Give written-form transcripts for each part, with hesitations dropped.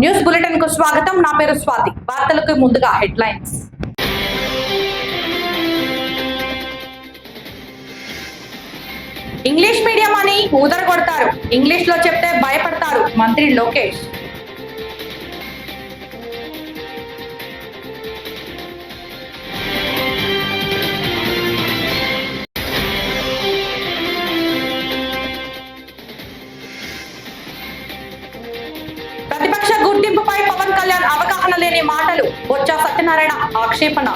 News bulletin కు స్వాగతం. నా పేరు స్వాతి. వార్తలకు ముందుగా హెడ్లైన్స్. ఇంగ్లీష్ మీడియం అని ఊదరగొడతారు, ఇంగ్లీష్ లో చెప్తే భయపడతారు మంత్రి లోకేష్. ప్రతిపక్ష గుర్తింపుపై పవన్ కళ్యాణ్ అవగాహన లేని మాటలు, బొత్స సత్యనారాయణ ఆక్షేపణ.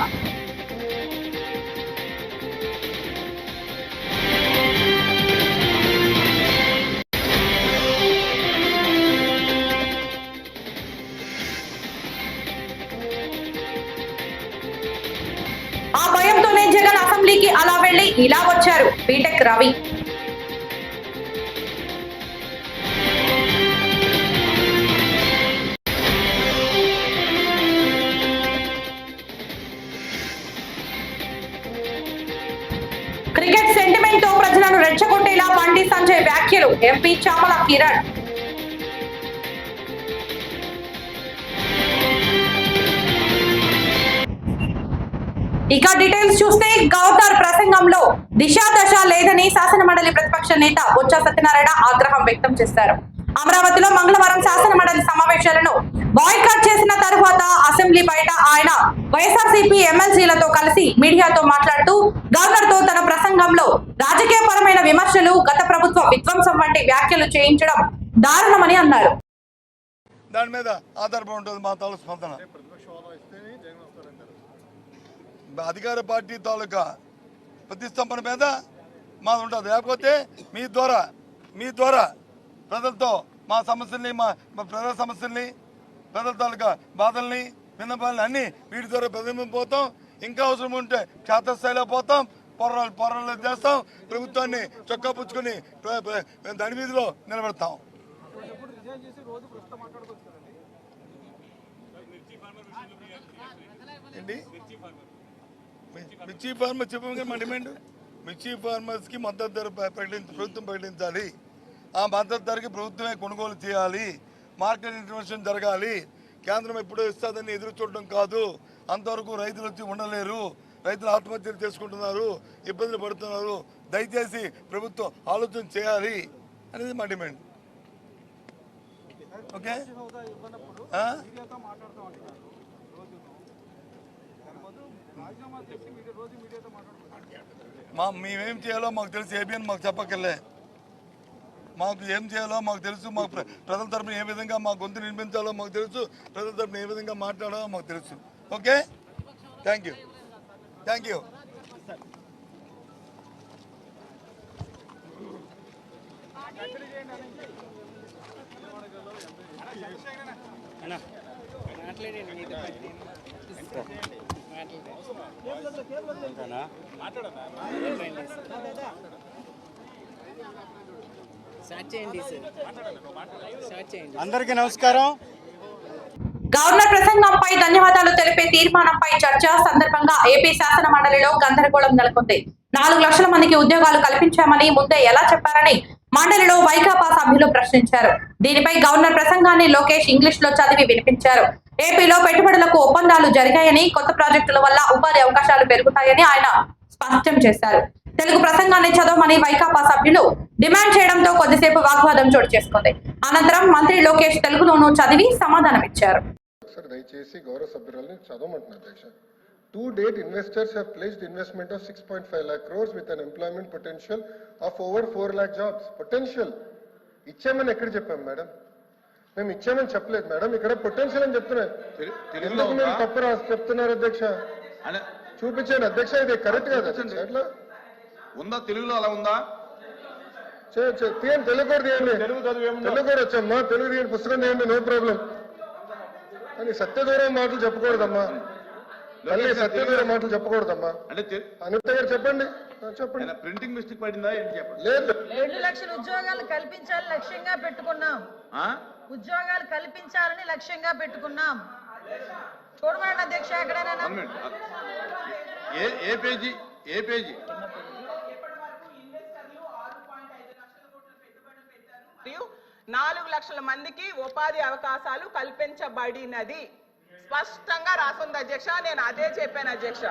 ఆ భయంతోనే జగన్ అసెంబ్లీకి అలా వెళ్లి ఇలా వచ్చారు బీటెక్ రవి. క్రికెట్ సెంటిమెంట్ తో ప్రజలను రెచ్చగొట్టేలా బండి సంజయ్ వ్యాఖ్యలు, ఎంపీ చామల కిరణ్. ఇక డీటెయిల్స్ చూస్తే గవర్నర్ ప్రసంగంలో దిశా దశ లేదని శాసనమండలి ప్రతిపక్ష నేత బొత్స సత్యనారాయణ ఆగ్రహం వ్యక్తం చేశారు. అమరావతిలో మంగళవారం శాసనమండలి సమావేశాలను బాయ్కాట్ చేసిన తరువాత అసెంబ్లీ బయట ఆయన వైఎస్ఆర్సీపీ ఎమ్మెల్సీలతో కలిసి మీడియాతో మాట్లాడుతూ గవర్నర్ తో తన ప్రసంగంలో రాజకీయపరమైన విమర్శలు, గత ప్రభుత్వ విధ్వంసం వంటి వ్యాఖ్యలు చేయించడం దారుణమని అన్నారు. దాని మీద ఆధారపడి ఉంటుంది మా తాలూకు స్పందన. అధికార పార్టీ తాలూకా ప్రతిష్టంభన మీద మాది ఉంటుంది. లేకపోతే మీ ద్వారా ప్రజలతో మా సమస్యల్ని, మా ప్రజల సమస్యల్ని, ప్రజల తాలూకా బాధల్ని, విన్నపాలని అన్నీ వీటి ద్వారా ప్రతిబింబిపోతాం. ఇంకా అవసరం ఉంటే క్షేత్రస్థాయిలో పోతాం, పోరాటాలు చేస్తాం, ప్రభుత్వాన్ని చొక్కా పుచ్చుకొని దాని వీధిలో నిలబెడతాం. ఏంటి మిర్చి ఫార్మర్ చెప్పగా మా డిమాండ్ మిర్చి ఫార్మర్స్కి మద్దతు ధర ప్రభుత్వం ప్రకటించాలి. ఆ మద్దతు ధరకి ప్రభుత్వమే కొనుగోలు చేయాలి. మార్కెట్ ఇంటర్వెన్షన్ జరగాలి. కేంద్రం ఎప్పుడో ఇస్తుందని ఎదురు చూడడం కాదు. అంతవరకు రైతులు వచ్చి ఉండలేరు. రైతులు ఆత్మహత్యలు చేసుకుంటున్నారు, ఇబ్బందులు పడుతున్నారు. దయచేసి ప్రభుత్వం ఆలోచన చేయాలి అనేది మా డిమాండ్. ఓకే, మేమేం చేయాలో మాకు తెలుసు. ఏబిఎన్ మాకు చెప్పక్కర్లే. మాకు ఏం చేయాలో మాకు తెలుసు. మాకు ప్రజల తరపున ఏ విధంగా మా గొంతు నిర్మించాలో మాకు తెలుసు. ప్రజల తరపున ఏ విధంగా మాట్లాడాలో మాకు తెలుసు. Okay, thank you. అందరికీ నమస్కారం. గవర్నర్ ప్రసంగంపై ధన్యవాదాలు తెలిపే తీర్మానంపై చర్చ సందర్భంగా ఏపీ శాసన మండలిలో గందరగోళం నెలకొంది. 4 లక్షల మందికి ఉద్యోగాలు కల్పించామని ముందే ఎలా చెప్పారని మండలిలో వైకాపా సభ్యులు ప్రశ్నించారు. దీనిపై గవర్నర్ ప్రసంగాన్ని లోకేష్ ఇంగ్లీష్ లో చదివి వినిపించారు. ఏపీలో పెట్టుబడులకు ఒప్పందాలు జరిగాయని, కొత్త ప్రాజెక్టుల వల్ల ఉపాధి అవకాశాలు పెరుగుతాయని ఆయన స్పష్టం చేశారు. తెలుగు ప్రసంగాన్ని చదవమని వైకాపా సభ్యులు డిమాండ్ చేయడంతో కొద్దిసేపు వాగ్వాదం చోటు చేసుకుంది. అనంతరం మంత్రి లోకేష్ తెలుగులోనూ చదివి సమాధానమిచ్చారు. దయచేసి గౌరవ సభ్యురాలని చదవమంటున్నారు అధ్యక్ష. To date, investors have pledged investment of 6.5 lakh crores with an employment potential of over 4 lakh jobs. Potential. ఇచ్చామని ఎక్కడ చెప్పాం మేడం? మేము ఇచ్చామని చెప్పలేదు మేడం. ఇక్కడ పొటెన్షియల్ అని చెప్తున్నారు. ఎందుకు మేము తప్పు రాసి చెప్తున్నారు అధ్యక్ష? చూపించాను అధ్యక్ష, ఇది కరెక్ట్ కాదు అట్లా ఉందా? తెలుగులో అలా ఉందా? తీయండి, తెలుగు కూడా తీయండి. తెలుగు కూడా వచ్చామ్మా, తెలుగు తీయండి, పుస్తకం తీయండి, నో ప్రాబ్లం. కానీ సత్యదూరం మాటలు చెప్పకూడదమ్మా. సత్యదూరం మాటలు చెప్పకూడదమ్మా. అంటే అనిత గారు చెప్పండి. ప్రింటింగ్ మిస్టేక్ పడిందా? చెప్పండి. లేదు, 2 లక్షల ఉద్యోగాలు కల్పించాలని లక్ష్యంగా పెట్టుకున్నాం. ఉద్యోగాలు కల్పించాలని లక్ష్యంగా పెట్టుకున్నాం. చూడమండి అధ్యక్ష, ఎక్కడైనా ఏ పేజీ? 4 లక్షల మందికి ఉపాధి అవకాశాలు కల్పించబడినది స్పష్టంగా రాసుంది అధ్యక్ష. నేను అదే చెప్పాను అధ్యక్ష.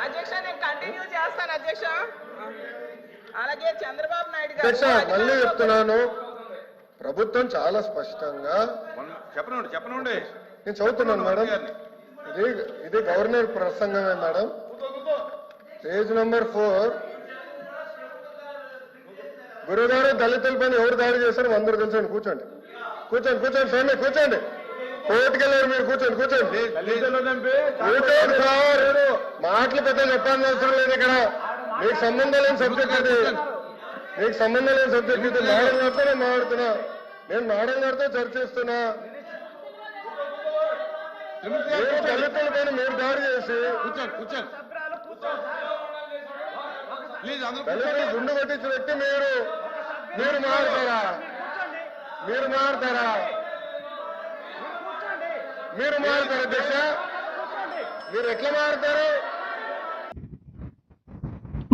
అధ్యక్ష నేను కంటిన్యూ చేస్తాను అధ్యక్ష. అలాగే చంద్రబాబు నాయుడు అధ్యక్ష గారు మళ్ళీ చెప్తున్నాను, ప్రభుత్వం చాలా స్పష్టంగా చెప్పనండి నేను చదువుతున్నాను మేడం, ఇది గవర్నర్ ప్రసంగమే మేడం. పేజ్ నంబర్ 4, గురుగారు దళితులపైన ఎవరు దాడి చేశారు అందరూ తెలుసండి. కూర్చోండి కూర్చోండి కూర్చోండి స్వామి కూర్చోండి. కోర్టుకెళ్ళారు మీరు, కూర్చోండి కూర్చోండి కూర్చోండి సార్. మాటలు పెద్ద చెప్పాల్సిన అవసరం లేదు ఇక్కడ. మీకు సంబంధం లేని సబ్జెక్ట్ ఇది, మీకు సంబంధం లేని సబ్జెక్ట్ ఇది. మేడం గారితో నేను మాట్లాడుతున్నా, నేను మేడం గారితో చర్చిస్తున్నా. దళితుల పైన మీరు దాడి చేసి దళితులు గుండు కొట్టించిన వ్యక్తి మీరు మారుతారా? మీరు మారుతారా? మీరు మారుతారా అధ్యక్ష? మీరు ఎట్లా మారుతారు?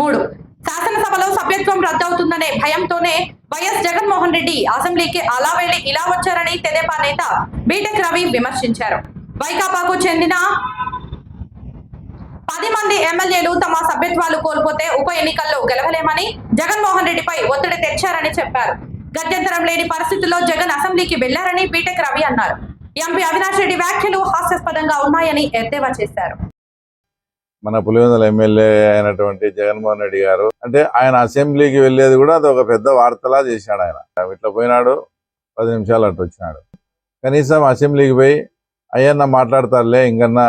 3. శాసనసభలో సభ్యత్వం రద్దవుతుందనే భయంతోనే వైఎస్ జగన్మోహన్ రెడ్డి అసెంబ్లీకి అలా వెళ్లి ఇలా వచ్చారని తెదేపా నేత బీటెక్ రవి విమర్శించారు. వైకాపాకు చెందిన 10 మంది ఎమ్మెల్యేలు తమ సభ్యత్వాలు కోల్పోతే ఉప ఎన్నికల్లో గెలవలేమని జగన్మోహన్ రెడ్డిపై ఒత్తిడి తెచ్చారని చెప్పారు. గత్యంతరం లేని పరిస్థితుల్లో జగన్ అసెంబ్లీకి వెళ్లారని బీటెక్ రవి అన్నారు. ఎంపీ అవినాష్ రెడ్డి వ్యాఖ్యలు హాస్యాస్పదంగా ఉన్నాయని ఎద్దేవా చేశారు. మన పులివెందుల ఎమ్మెల్యే అయినటువంటి జగన్మోహన్ రెడ్డి గారు అంటే ఆయన అసెంబ్లీకి వెళ్లేది కూడా అది ఒక పెద్ద వార్తలా చేశాడు. ఆయన ఇట్లా పోయినాడు, 10 నిమిషాలు అట్టు వచ్చినాడు. కనీసం అసెంబ్లీకి పోయి అయ్యన్న మాట్లాడతారులే ఇంకన్నా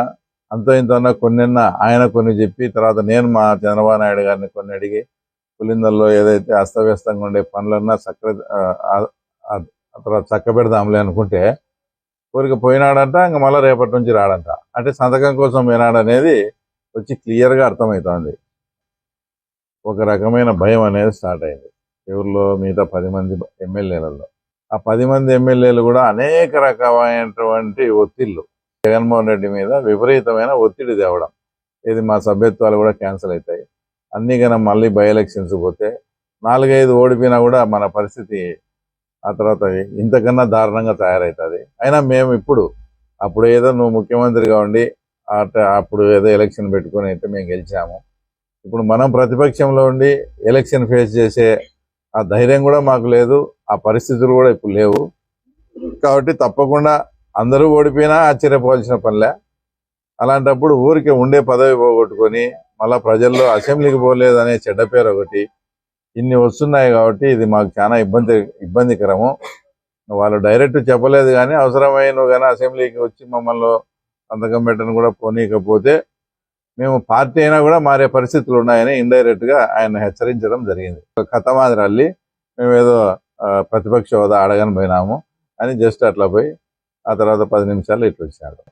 అంతో ఇంతన్నా కొన్నిన్నా ఆయన కొన్ని చెప్పి తర్వాత నేను మా చంద్రబాబు నాయుడు గారిని కొన్ని అడిగి పులిందల్లో ఏదైతే అస్తవ్యస్తంగా ఉండే పనులన్నా తర్వాత చక్క పెడదాంలే అనుకుంటే కోరిక పోయినాడంట. ఇంక మళ్ళీ రేపటి నుంచి రాడంట. అంటే సంతకం కోసం పోయినాడు అనేది వచ్చి క్లియర్గా అర్థమవుతోంది. ఒక రకమైన భయం అనేది స్టార్ట్ అయింది ఎవరిలో, మిగతా 10 మంది ఎమ్మెల్యేలలో. ఆ 10 మంది ఎమ్మెల్యేలు కూడా అనేక రకమైనటువంటి ఒత్తిళ్లు జగన్మోహన్ రెడ్డి మీద విపరీతమైన ఒత్తిడి తేవడం. ఇది మా సభ్యత్వాలు కూడా క్యాన్సిల్ అవుతాయి, అన్ని కన్నా మళ్ళీ బై ఎలక్షన్స్ పోతే 4-5 ఓడిపోయినా కూడా మన పరిస్థితి ఆ తర్వాత ఇంతకన్నా దారుణంగా తయారవుతుంది. అయినా మేము అప్పుడు ఏదో నువ్వు ముఖ్యమంత్రిగా ఉండి అప్పుడు ఏదో ఎలక్షన్ పెట్టుకుని అయితే మేము గెలిచాము. ఇప్పుడు మనం ప్రతిపక్షంలో ఉండి ఎలక్షన్ ఫేస్ చేసే ఆ ధైర్యం కూడా మాకు లేదు, ఆ పరిస్థితులు కూడా ఇప్పుడు లేవు. కాబట్టి తప్పకుండా అందరూ ఓడిపోయినా ఆశ్చర్యపోవాల్సిన పనిలే. అలాంటప్పుడు ఊరికి ఉండే పదవి పోగొట్టుకొని మళ్ళీ ప్రజల్లో అసెంబ్లీకి పోలేదనే చెడ్డ పేరు ఒకటి ఇన్ని వస్తున్నాయి. కాబట్టి ఇది మాకు చాలా ఇబ్బందికరము. వాళ్ళు డైరెక్ట్ చెప్పలేదు కానీ అవసరమైన నువ్వు కానీ అసెంబ్లీకి వచ్చి మమ్మల్ని సంతకం పెట్టని కూడా పోనీకపోతే మేము పార్టీ అయినా కూడా మారే పరిస్థితులు ఉన్నాయని ఇండైరెక్ట్ గా ఆయన హెచ్చరించడం జరిగింది. కథ మాదిరి అల్లి మేము ఏదో ప్రతిపక్ష హోదా అడగని పోయినాము అని జస్ట్ అట్లా పోయి ఆ తర్వాత 10 నిమిషాలు ఇట్లా వచ్చాడు.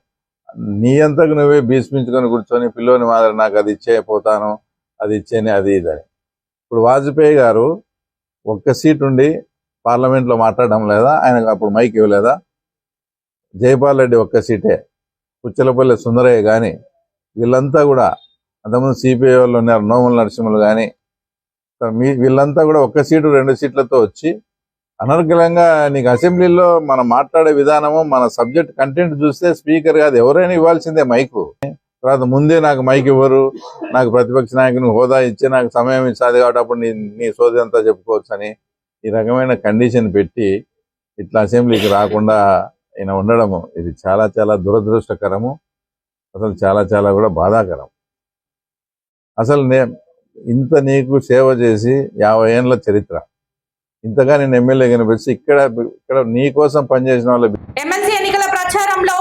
నీ అంతకు నువ్వే భీష్మించుకొని కూర్చొని పిల్లోని మాదిరి నాకు అది ఇచ్చేపోతాను, అది ఇచ్చేని అది ఇదని. ఇప్పుడు వాజ్పేయి గారు ఒక్క సీట్ ఉండి పార్లమెంట్లో మాట్లాడడం లేదా? ఆయనకు అప్పుడు మైక్ ఇవ్వలేదా? జైపాల్ రెడ్డి ఒక్క సీటే, పుచ్చలపల్లి సుందరయ్య కానీ వీళ్ళంతా కూడా అంతకుముందు సిపిఐ వాళ్ళు ఉన్నారు, నోముల నరసింహులు కానీ వీళ్ళంతా కూడా 1 సీటు 2 సీట్లతో వచ్చి అనర్గళంగా నీకు అసెంబ్లీలో మనం మాట్లాడే విధానము మన సబ్జెక్ట్ కంటెంట్ చూస్తే స్పీకర్ కాదు ఎవరైనా ఇవ్వాల్సిందే మైకు. తర్వాత ముందే నాకు మైక్ ఇవ్వరు, నాకు ప్రతిపక్ష నాయకుని హోదా ఇచ్చి నాకు సమయం ఇచ్చాది కాబట్టి అప్పుడు నీ సోది అంతా చెప్పుకోవచ్చు అని ఈ రకమైన కండిషన్ పెట్టి ఇట్లా అసెంబ్లీకి రాకుండా ఈయన ఉండడము ఇది చాలా చాలా దురదృష్టకరము. అసలు చాలా చాలా కూడా బాధాకరం. అసలు ఇంత నీకు సేవ చేసి 50 ఏళ్ళ చరిత్ర, ఇంతగా నేను ఎమ్మెల్యే కనిపించి ఇక్కడ నీ కోసం పనిచేసిన వాళ్ళు. ఎమ్మెల్సీ ఎన్నికల ప్రచారంలో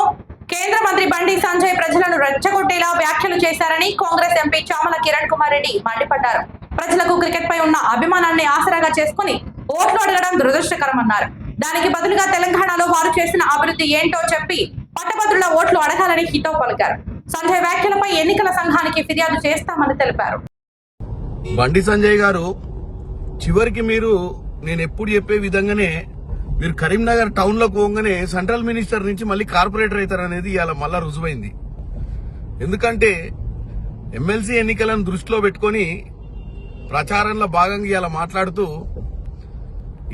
కేంద్ర మంత్రి బండి సంజయ్ ప్రజలను రెచ్చగొట్టేలా వ్యాఖ్యలు చేశారని కాంగ్రెస్ ఎంపీ చామల కిరణ్ కుమార్ రెడ్డి మండిపడ్డారు. ప్రజలకు క్రికెట్ పై ఉన్న అభిమానాన్ని ఆసరాగా చేసుకుని ఓట్లు అడగడం దురదృష్టకరమన్నారు. దానికి బదులుగా తెలంగాణలో వారు చేసిన అభివృద్ధి ఏంటో చెప్పి పట్టభద్రుల ఓట్లు అడగాలని హితవు పలికారు. సంజయ్ వ్యాఖ్యలపై ఎన్నికల సంఘానికి ఫిర్యాదు చేస్తామని తెలిపారు. బండి సంజయ్ గారు చివరికి నేను ఎప్పుడు చెప్పే విధంగానే మీరు కరీంనగర్ టౌన్ లో పోగానే సెంట్రల్ మినిస్టర్ నుంచి మళ్ళీ కార్పొరేటర్ అవుతారనేది ఇవాళ మళ్ళా రుజువైంది. ఎందుకంటే ఎమ్మెల్సీ ఎన్నికలను దృష్టిలో పెట్టుకొని ప్రచారంలో భాగంగా ఇవాళ మాట్లాడుతూ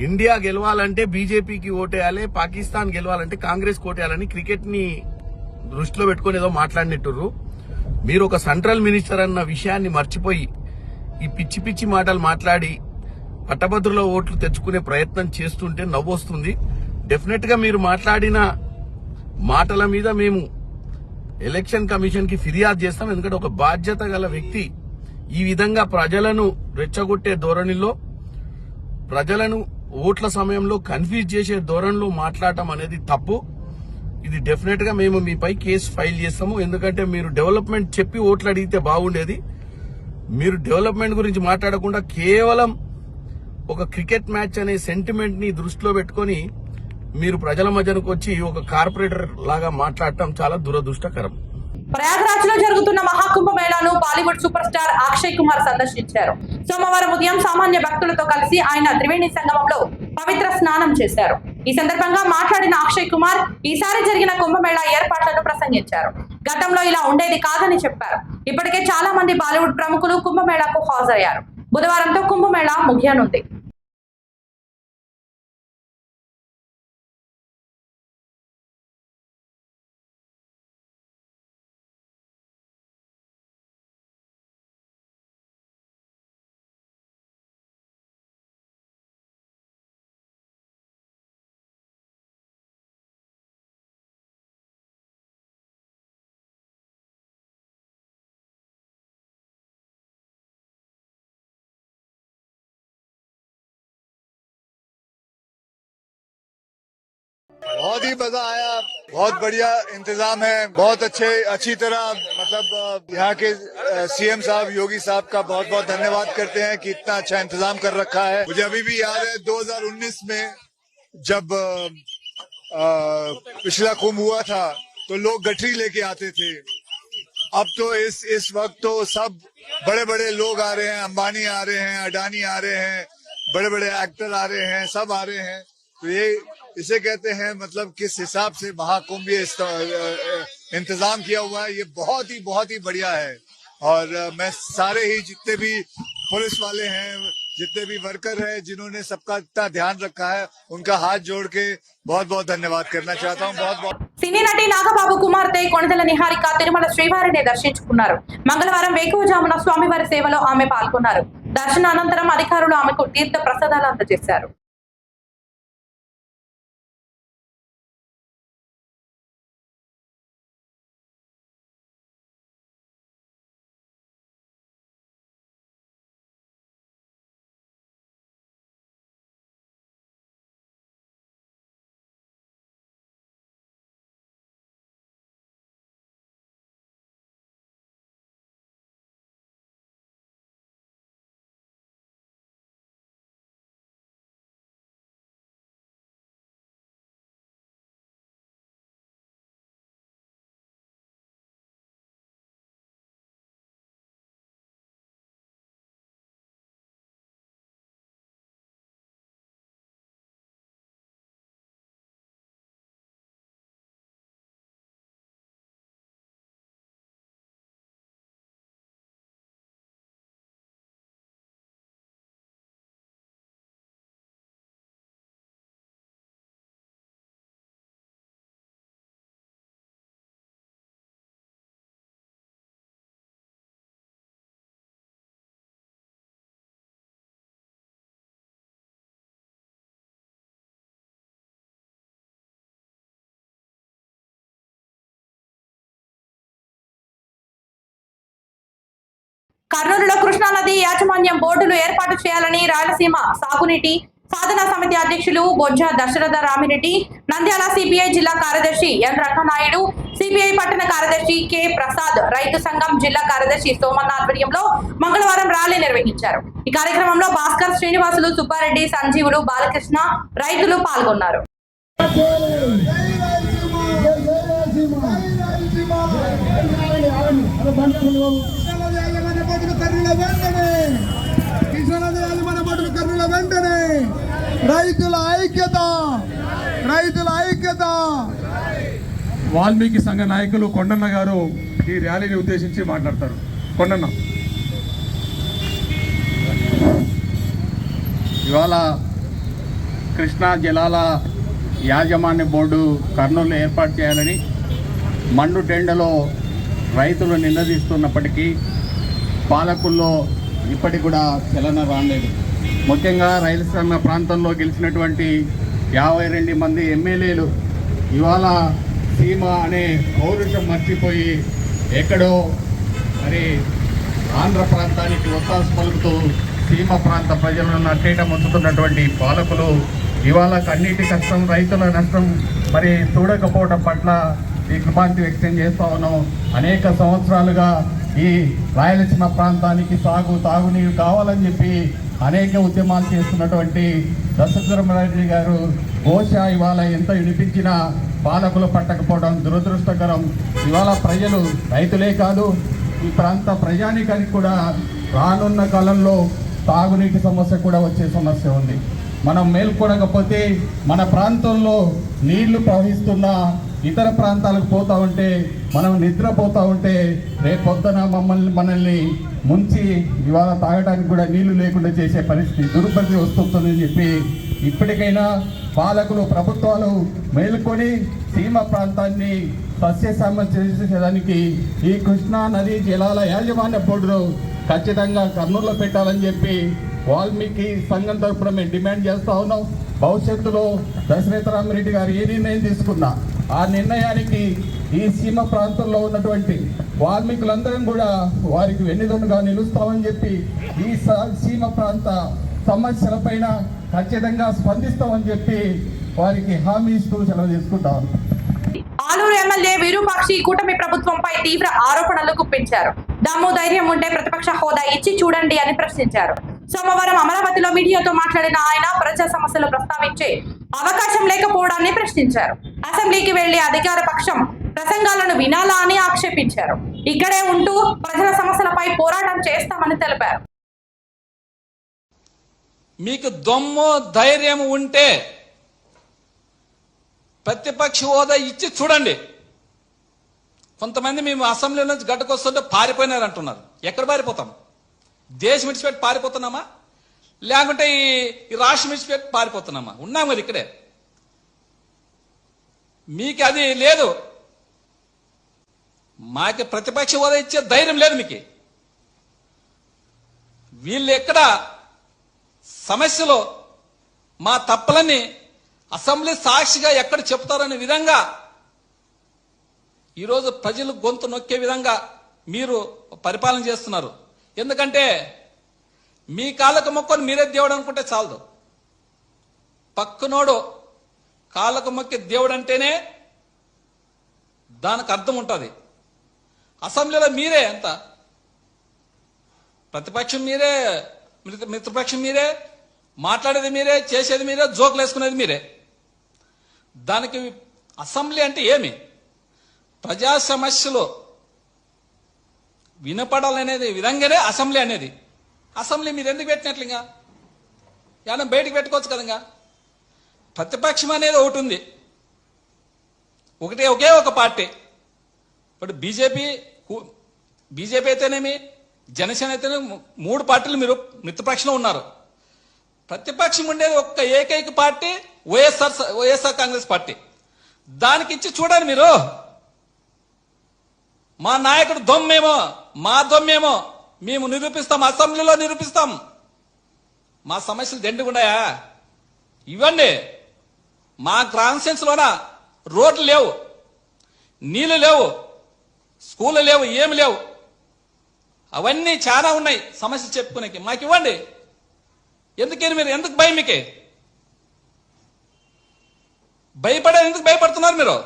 ఇండియా గెలవాలంటే బీజేపీకి ఓటేయాలి, పాకిస్తాన్ గెలవాలంటే కాంగ్రెస్ ఓటేయాలని క్రికెట్ ని దృష్టిలో పెట్టుకుని ఏదో మాట్లాడినట్టుర్రు. మీరు ఒక సెంట్రల్ మినిస్టర్ అన్న విషయాన్ని మర్చిపోయి ఈ పిచ్చి పిచ్చి మాటలు మాట్లాడి పట్టభద్రుల ఓట్లు తెచ్చుకునే ప్రయత్నం చేస్తుంటే నవ్వొస్తుంది. డెఫినెట్ గా మీరు మాట్లాడిన మాటల మీద మేము ఎలక్షన్ కమిషన్ కి ఫిర్యాదు చేస్తాం. ఎందుకంటే ఒక బాధ్యత గల వ్యక్తి ఈ విధంగా ప్రజలను రెచ్చగొట్టే ధోరణిలో, ప్రజలను ఓట్ల సమయంలో కన్ఫ్యూజ్ చేసే ధోరణిలో మాట్లాడటం అనేది తప్పు. ఇది డెఫినెట్ గా మేము మీపై కేసు ఫైల్ చేస్తాము. ఎందుకంటే మీరు డెవలప్మెంట్ చెప్పి ఓట్లు అడిగితే బాగుండేది. మీరు డెవలప్మెంట్ గురించి మాట్లాడకుండా కేవలం ఒక క్రికెట్ మ్యాచ్ అనే సెంటిమెంట్ ని దృష్టిలో పెట్టుకుని మీరు ప్రజల మధ్యకు వచ్చి ఒక కార్పొరేటర్ లాగా మాట్లాడటం చాలా దురదృష్టకరం. ప్రయాగ్రాజ్ లో జరుగుతున్న మహాకుంభ మేళాను బాలీవుడ్ సూపర్ స్టార్ అక్షయ్ కుమార్ సందర్శించారు. సోమవారం ఉదయం సామాన్య భక్తులతో కలిసి ఆయన త్రివేణి సంగమంలో పవిత్ర స్నానం చేశారు. ఈ సందర్భంగా మాట్లాడిన అక్షయ్ కుమార్ ఈసారి జరిగిన కుంభమేళా ఏర్పాట్లను ప్రసంగించారు. గతంలో ఇలా ఉండేది కాదని చెప్పారు. ఇప్పటికే చాలా మంది బాలీవుడ్ ప్రముఖులు కుంభమేళాకు హాజరయ్యారు. బుధవారంతో కుంభమేళా ముగియనుంది. बहुत ही मजा आया, बहुत बढ़िया इंतजाम है, बहुत अच्छी तरह मतलब यहाँ के सीएम साहब योगी साहब का बहुत बहुत धन्यवाद करते हैं कि इतना अच्छा इंतजाम कर रखा है। मुझे अभी भी याद है 2019 में जब पिछला कुंभ हुआ था तो लोग गठरी लेके आते थे। अब तो इस वक्त तो सब बड़े बड़े लोग आ रहे हैं, अंबानी आ रहे हैं, अडानी आ रहे हैं, बड़े बड़े एक्टर आ रहे हैं, सब आ रहे हैं। तो ये इसे कहते हैं मतलब किस हिसाब से महाकुंभ ये इंतजाम किया हुआ है, ये बहुत ही बढ़िया है। और मैं सारे ही जितने भी पुलिस वाले हैं, जितने भी वर्कर हैं, जिन्होंने सबका इतना ध्यान रखा है, उनका हाथ जोड़ के बहुत बहुत धन्यवाद करना चाहता हूँ। बहुत बहुत సినీ నటి నాగబాబు కుమార్తె కొణిదెల నిహారిక తిరుమల శ్రీవారిని దర్శించుకున్నారు. మంగళవారం వేకువజామున స్వామివారి సేవలో ఆమె పాల్గొన్నారు. దర్శన అనంతరం అధికారులు ఆమెకు తీర్థ ప్రసాదాలు అందజేశారు. కర్నూలులో కృష్ణానది యాజమాన్యం బోర్డులు ఏర్పాటు చేయాలని రాయలసీమ సాగునీటి సాధనా సమితి అధ్యక్షులు బొజ్జ దశరథ రామిరెడ్డి, నంద్యాల సిపిఐ జిల్లా కార్యదర్శి ఎన్ రంగనాయుడు, సిపిఐ పట్టణ కార్యదర్శి కె ప్రసాద్, రైతు సంఘం జిల్లా కార్యదర్శి సోమన్న ఆధ్వర్యంలో మంగళవారం ర్యాలీ నిర్వహించారు. ఈ కార్యక్రమంలో భాస్కర్, శ్రీనివాసులు, సుబ్బారెడ్డి, సంజీవులు, బాలకృష్ణ, రైతులు పాల్గొన్నారు. రైతుల ఐక్యత, రైతుల ఐక్యత. వాల్మీకి సంఘ నాయకులు కొండన్న గారు ఈ ర్యాలీని ఉద్దేశించి మాట్లాడతారు. కొండన్న. ఇవాళ కృష్ణా జలాల యాజమాన్య బోర్డు కర్నూలు ఏర్పాటు చేయాలని మండుటెండలో రైతులు నిలదీస్తున్నప్పటికీ పాలకుల్లో ఇప్పటికి కూడా చలన రాలేదు. ముఖ్యంగా రైలసీమ ప్రాంతంలో గెలిచినటువంటి 52 మంది ఎమ్మెల్యేలు ఇవాళ సీమ అనే పౌరుషం మర్చిపోయి ఎక్కడో మరి ఆంధ్ర ప్రాంతానికి ఒత్తాసు పలుకుతూ సీమ ప్రాంత ప్రజలను నట్టేట ముందుతున్నటువంటి పాలకులు ఇవాళ కన్నీటి కష్టం, రైతుల నష్టం మరి చూడకపోవడం పట్ల దిగ్భ్రాంతి వ్యక్తం చేస్తా ఉన్నాం. అనేక సంవత్సరాలుగా ఈ రాయలసీమ ప్రాంతానికి తాగునీరు కావాలని చెప్పి అనేక ఉద్యమాలు చేస్తున్నటువంటి దశరథరెడ్డి గారు బహుశా ఇవాళ ఎంత వినిపించినా పాలకులు పట్టకపోవడం దురదృష్టకరం. ఇవాళ ప్రజలు రైతులే కాదు ఈ ప్రాంత ప్రజానికానికి కూడా రానున్న కాలంలో తాగునీటి సమస్య కూడా వచ్చే సమస్య ఉంది. మనం మేల్కొనకపోతే మన ప్రాంతంలో నీళ్లు ప్రవహిస్తున్నా ఇతర ప్రాంతాలకు పోతా ఉంటే మనం నిద్రపోతూ ఉంటే రేపొద్దున మనల్ని ముంచి ఇవాళ తాగడానికి కూడా నీళ్లు లేకుండా చేసే పరిస్థితి దుర్పరిస్థితి వస్తుందని చెప్పి ఇప్పటికైనా పాలకులు ప్రభుత్వాలు మేలుకొని సీమ ప్రాంతాన్ని సస్యశ్యామం చేసేదానికి ఈ కృష్ణా నదీ జలాల యాజమాన్య బోర్డును ఖచ్చితంగా కర్నూలులో పెట్టాలని చెప్పి వాల్మీకి సంఘం తరఫున మేము డిమాండ్ చేస్తూ ఉన్నాం. భవిష్యత్తులో దశరథరెడ్డి గారు ఏ నిర్ణయం తీసుకున్నా ఆ నిర్ణయానికి ఈ సీమ ప్రాంతంలో ఉన్నటువంటి వాల్మీకులందరం కూడా వారికి వెన్నుదన్నుగా నిలుస్తామని చెప్పి ఈ సీమ ప్రాంత సమస్యలపైన ఖచ్చితంగా స్పందిస్తామని చెప్పి వారికి హామీ ఇస్తూ సెలవు తీసుకుంటాం. ఆలూరు ఎమ్మెల్యే విరూపాక్షి కూటమి ప్రభుత్వంపై తీవ్ర ఆరోపణలు గుప్పించారు. దమ్ము ధైర్యం ఉంటే ప్రతిపక్ష హోదా ఇచ్చి చూడండి అని ప్రశ్నించారు. సోమవారం అమరావతిలో మీడియాతో మాట్లాడిన ఆయన ప్రజా సమస్యలు ప్రస్తావించే అవకాశం లేకపోవడాన్ని ప్రశ్నించారు. అసెంబ్లీకి వెళ్లి అధికార పక్షం ప్రసంగాలను వినాలా అని ఆక్షేపించారు. ఇక్కడే ఉంటూ ప్రజల సమస్యలపై పోరాటం చేస్తామని తెలిపారు. మీకు దమ్ము ధైర్యం ఉంటే ప్రతిపక్ష హోదా ఇచ్చి చూడండి. కొంతమంది మేము అసెంబ్లీ నుంచి గడ్డకొస్తుంటే పారిపోయినారు అంటున్నారు. ఎక్కడ పారిపోతాం? దేశం విడిచిపెట్టి పారిపోతున్నామా, లేకుంటే ఈ రాష్ట్రం విడిచిపెట్టి పారిపోతున్నామా? ఉన్నాం మరి ఇక్కడే. మీకు అది లేదు, మాకు ప్రతిపక్ష హోదా ఇచ్చే ధైర్యం లేదు మీకు. వీళ్ళు ఎక్కడ సమస్యలో మా తప్పులన్నీ అసెంబ్లీ సాక్షిగా ఎక్కడ చెప్తారనే విధంగా ఈరోజు ప్రజలు గొంతు నొక్కే విధంగా మీరు పరిపాలన చేస్తున్నారు. ఎందుకంటే మీ కాళ్ళకు మొక్కని మీరే దేవుడు అనుకుంటే చాలదు. పక్కనోడు కాళ్ళకు మొక్కే దేవుడు అంటేనే దానికి అర్థం ఉంటుంది. అసెంబ్లీలో మీరే ఎంత ప్రతిపక్షం మీరే, మిత్రపక్షం మీరే, మాట్లాడేది మీరే, చేసేది మీరే, జోకులు వేసుకునేది మీరే. దానికి అసెంబ్లీ అంటే ఏమి? ప్రజా సమస్యలు వినపడాలనేది విధంగానే అసెంబ్లీ అనేది. అసెంబ్లీ మీరు ఎందుకు పెట్టినట్లు? ఇంకా ఏమన్నా బయటకు పెట్టుకోవచ్చు కదా. ప్రతిపక్షం అనేది ఒకటి ఉంది, ఒకే ఒక పార్టీ. ఇప్పుడు బీజేపీ అయితేనేమి, జనసేన అయితేనేమి, 3 పార్టీలు మీరు మిత్రపక్షంలో ఉన్నారు. ప్రతిపక్షం ఉండేది ఒక్క ఏకైక పార్టీ వైఎస్ఆర్ కాంగ్రెస్ పార్టీ. దానికి ఇచ్చి చూడండి మీరు. మా నాయకుడు దొమ్మేమో, మా దొమ్మేమో మేము నిరూపిస్తాం, అసెంబ్లీలో నిరూపిస్తాం. మా సమస్యలు దండిగున్నాయా? ఇవ్వండి. మా కాన్స్టిట్యూన్సీలోన రోడ్లు లేవు, నీళ్లు లేవు, స్కూళ్ళు లేవు, ఏమి లేవు. అవన్నీ చాలా ఉన్నాయి సమస్య చెప్పుకునేకి. మాకు ఇవ్వండి. ఎందుకని మీరు ఎందుకు భయం? మీకే ఎందుకు భయపడుతున్నారు మీరు?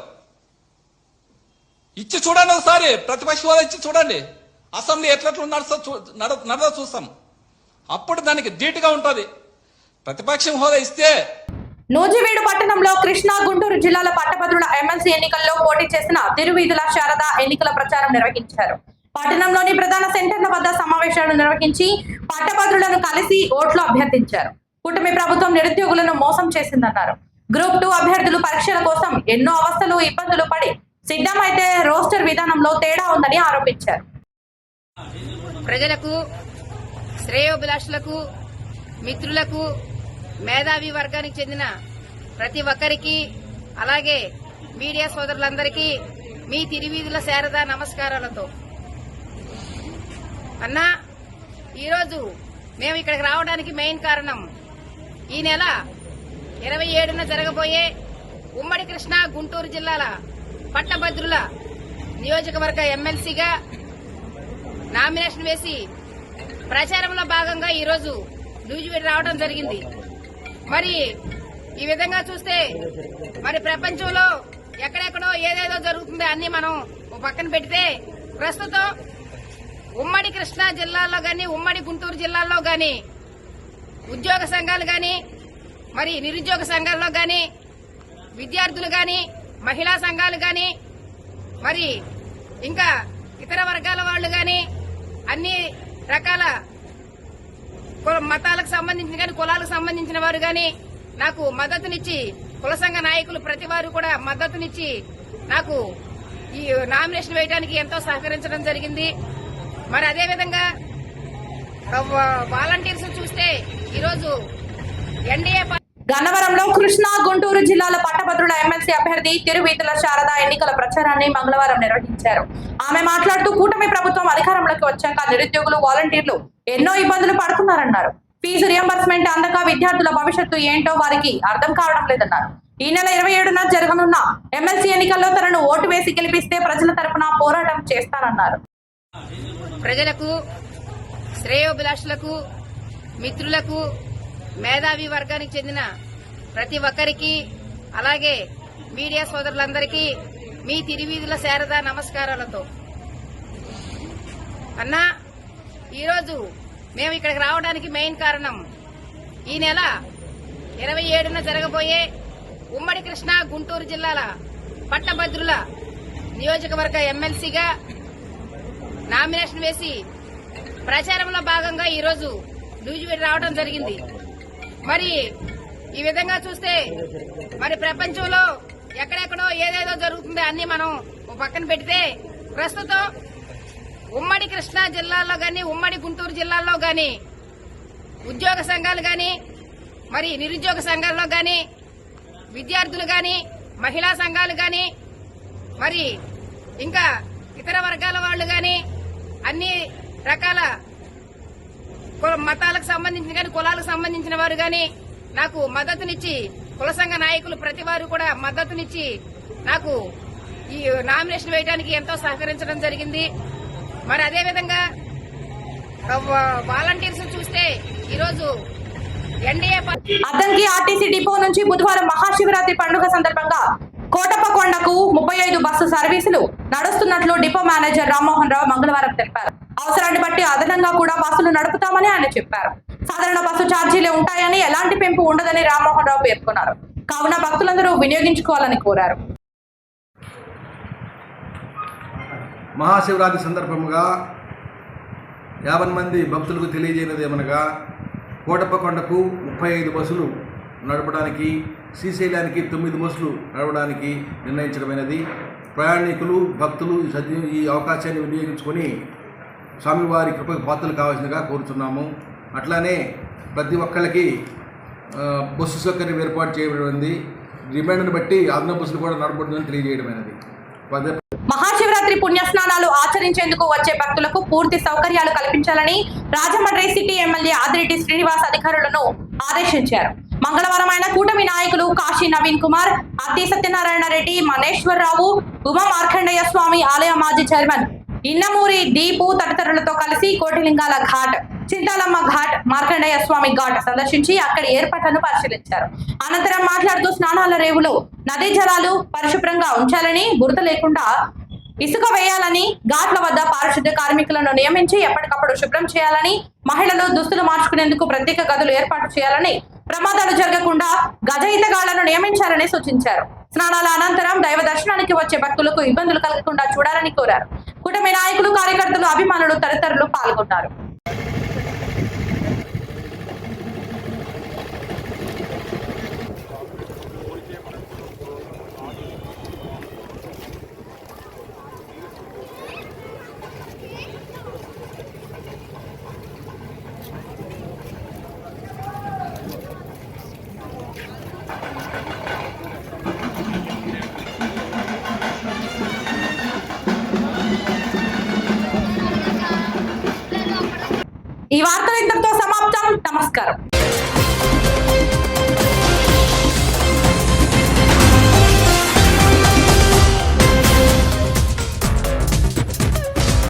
ఇచ్చి చూడండి ఒకసారి, ప్రతిపక్ష హోదా ఇచ్చి చూడండి. అసెంబ్లీ ఎట్లట్లు నడదో చూస్తాం. అప్పుడు దానికి ధీటుగా ఉంటుంది. ప్రతిపక్షం హోదా ఇస్తే. నూజివీడు పట్టణంలో కృష్ణా గుంటూరు జిల్లాల పట్టభద్రుల ఎమ్మెల్సీ ఎన్నికల్లో పోటీ చేసిన తిరువీధుల శారద ఎన్నికల ప్రచారం నిర్వహించారు. పట్టణంలోని ప్రధాన సెంటర్ల వద్ద సమావేశాలను నిర్వహించి పట్టభద్రులను కలిసి ఓట్లు అభ్యర్థించారు. కూటమి ప్రభుత్వం నిరుద్యోగులను మోసం చేసిందన్నారు. గ్రూప్ 2 అభ్యర్థులు పరీక్షల కోసం ఎన్నో అవస్థలు, ఇబ్బందులు పడి సిద్ధమైతే రోస్టర్ విధానంలో తేడా ఉందని ఆరోపించారు. ప్రజలకు, శ్రేయోభిలాషులకు, మిత్రులకు మేధావి వర్గానికి చెందిన ప్రతి ఒక్కరికి, అలాగే మీడియా సోదరులందరికీ మీ తిరువీధుల శారదా నమస్కారాలతో. అన్నా, ఈరోజు మేము ఇక్కడికి రావడానికి మెయిన్ కారణం ఈ నెల 27న జరగబోయే ఉమ్మడి కృష్ణా గుంటూరు జిల్లాల పట్టభద్రుల నియోజకవర్గ ఎమ్మెల్సీగా నామినేషన్ వేసి ప్రచారంలో భాగంగా ఈరోజు నూజివీడు రావడం జరిగింది. మరి ఈ విధంగా చూస్తే మరి ప్రపంచంలో ఎక్కడెక్కడో ఏదేదో జరుగుతుందో అన్ని మనం ఓ పక్కన పెడితే ప్రస్తుతం ఉమ్మడి కృష్ణా జిల్లాలో గాని, ఉమ్మడి గుంటూరు జిల్లాలో గాని ఉద్యోగ సంఘాలు గాని, మరి నిరుద్యోగ సంఘాల్లో గాని, విద్యార్థులు గాని, మహిళా సంఘాలు గాని, మరి ఇంకా ఇతర వర్గాల వాళ్ళు గాని, అన్ని రకాల మతాలకు సంబంధించిన గాని, కులాలకు సంబంధించిన వారు గాని నాకు మద్దతునిచ్చి, కుల సంఘ నాయకులు ప్రతి వారు కూడా మద్దతునిచ్చి నాకు ఈ నామినేషన్ వేయడానికి ఎంతో సహకరించడం జరిగింది. మరి అదేవిధంగా వాలంటీర్స్ చూస్తే ఈరోజు ఎన్డీఏ గన్నవరంలో కృష్ణా గుంటూరు జిల్లాల పట్టభద్రుల ఎమ్మెల్సీ అభ్యర్థి తిరువీధుల శారద ఎన్నికల ప్రచారాన్ని మంగళవారం నిర్వహించారు. ఆమె మాట్లాడుతూ కూటమి ప్రభుత్వం అధికారంలోకి వచ్చాక నిరుద్యోగులు, వాలంటీర్లు ఎన్నో ఇబ్బందులు పడుతున్నారన్నారు. ఫీజు రియంబర్స్మెంట్ అందక విద్యార్థుల భవిష్యత్తు ఏంటో వారికి అర్థం కావడం లేదన్నారు. ఈ నెల 27న జరగనున్న ఎమ్మెల్సీ ఎన్నికల్లో తనను ఓటు వేసి గెలిపిస్తే ప్రజల తరపున పోరాటం చేస్తానన్నారు. ప్రజలకు, శ్రేయోభిలాషులకు, మిత్రులకు, మేధావి వర్గానికి చెందిన ప్రతి ఒక్కరికి, అలాగే మీడియా సోదరులందరికీ మీ తిరువీధుల శారదా నమస్కారాలతో. అన్నా, ఈరోజు మేము ఇక్కడికి రావడానికి మెయిన్ కారణం ఈ నెల 27న జరగబోయే ఉమ్మడి కృష్ణా గుంటూరు జిల్లాల పట్టభద్రుల నియోజకవర్గ ఎమ్మెల్సీగా నామినేషన్ వేసి ప్రచారంలో భాగంగా ఈరోజు నూజివీడు రావడం జరిగింది. మరి ఈ విధంగా చూస్తే మరి ప్రపంచంలో ఎక్కడెక్కడో ఏదేదో జరుగుతుందో అన్ని మనం ఓ పక్కన పెడితే ప్రస్తుతం ఉమ్మడి కృష్ణా జిల్లాలో గాని, ఉమ్మడి గుంటూరు జిల్లాలో గాని ఉద్యోగ సంఘాలు గాని, మరి నిరుద్యోగ సంఘాల్లో గాని, విద్యార్థులు గాని, మహిళా సంఘాలు గాని, మరి ఇంకా ఇతర వర్గాల వాళ్ళు గాని, అన్ని రకాల మతాలకు సంబంధించిన గాని, కులాలకు సంబంధించిన వారు గాని నాకు మద్దతునిచ్చి, కుల సంఘ నాయకులు ప్రతి వారు కూడా మద్దతునిచ్చి నాకు ఈ నామినేషన్ వేయడానికి ఎంతో సహకరించడం జరిగింది. మరి అదేవిధంగా వాలంటీర్స్ చూస్తే ఈరోజు ఎన్డీఏ అద్దంకి ఆర్టీసీ డిపో నుంచి బుధవారం మహాశివరాత్రి పండుగ సందర్భంగా కోటప్పకొండకు 35 బస్సు సర్వీసులు నడుస్తున్నట్లు డిపో మేనేజర్ రామ్మోహన్ రావు మంగళవారం తెలిపారు. అవసరాన్ని బట్టి అదనంగా కూడా బస్సులు నడుపుతామని ఆయన చెప్పారు. సాధారణ బస్సు ఛార్జీలే ఉంటాయని, ఎలాంటి పెంపు ఉండదని రామ్మోహన్ రావు పేర్కొన్నారు. కావున భక్తులందరూ వినియోగించుకోవాలని కోరారు. మహాశివరాత్రి సందర్భంగా 50 మంది భక్తులకు తెలియజేయనిదేమనగా కోటప్పకొండకు 35 బస్సులు నడపడానికి, శ్రీశైలానికి 9 బస్సులు నడపడానికి నిర్ణయించడమైనది. ప్రయాణికులు, భక్తులు ఈ అవకాశాన్ని వినియోగించుకొని స్వామివారి కృపకు పాత్రలు కావాల్సిందిగా కోరుతున్నాము. అట్లానే ప్రతి ఒక్కరికి బస్సు సౌకర్యం ఏర్పాటు చేయబడింది. డిమాండ్ను బట్టి అదనపు బస్సులు కూడా నడపబడుతుందని తెలియజేయడమైనది. మహాశివరాత్రి పుణ్యస్నానాలు ఆచరించేందుకు వచ్చే భక్తులకు పూర్తి సౌకర్యాలు కల్పించాలని రాజమండ్రి సిటీ ఎమ్మెల్యే ఆదిరెడ్డి శ్రీనివాస్ అధికారులను ఆదేశించారు. మంగళవారం ఆయన కూటమి నాయకులు కాశీ నవీన్ కుమార్, అత్తి సత్యనారాయణ రెడ్డి, మనేశ్వరరావు, ఉమా మార్కండేయ స్వామి ఆలయ మాజీ చైర్మన్ ఇన్నమూరి దీపు తదితరులతో కలిసి కోటిలింగాల ఘాట్, చింతాలమ్మ ఘాట్, మార్కండేయ స్వామి ఘాట్ సందర్శించి అక్కడి ఏర్పాట్లను పరిశీలించారు. అనంతరం మాట్లాడుతూ స్నానాల రేవులు, నదీ జలాలు పరిశుభ్రంగా ఉంచాలని, బురద లేకుండా ఇసుక వేయాలని, ఘాట్ల వద్ద పారిశుద్ధ్య కార్మికులను నియమించి ఎప్పటికప్పుడు శుభ్రం చేయాలని, మహిళలు దుస్తులు మార్చుకునేందుకు ప్రత్యేక గదులు ఏర్పాటు చేయాలని, ప్రమాదాలు జరగకుండా గజ ఈతగాళ్లను నియమించాలని సూచించారు. స్నానాల అనంతరం దైవ దర్శనానికి వచ్చే భక్తులకు ఇబ్బందులు కలగకుండా చూడాలని కోరారు. కూటమి నాయకులు, కార్యకర్తలు, అభిమానులు తదితరులు పాల్గొన్నారు. ఈ వార్తలు ఇంతటితో సమాప్తం. నమస్కారం.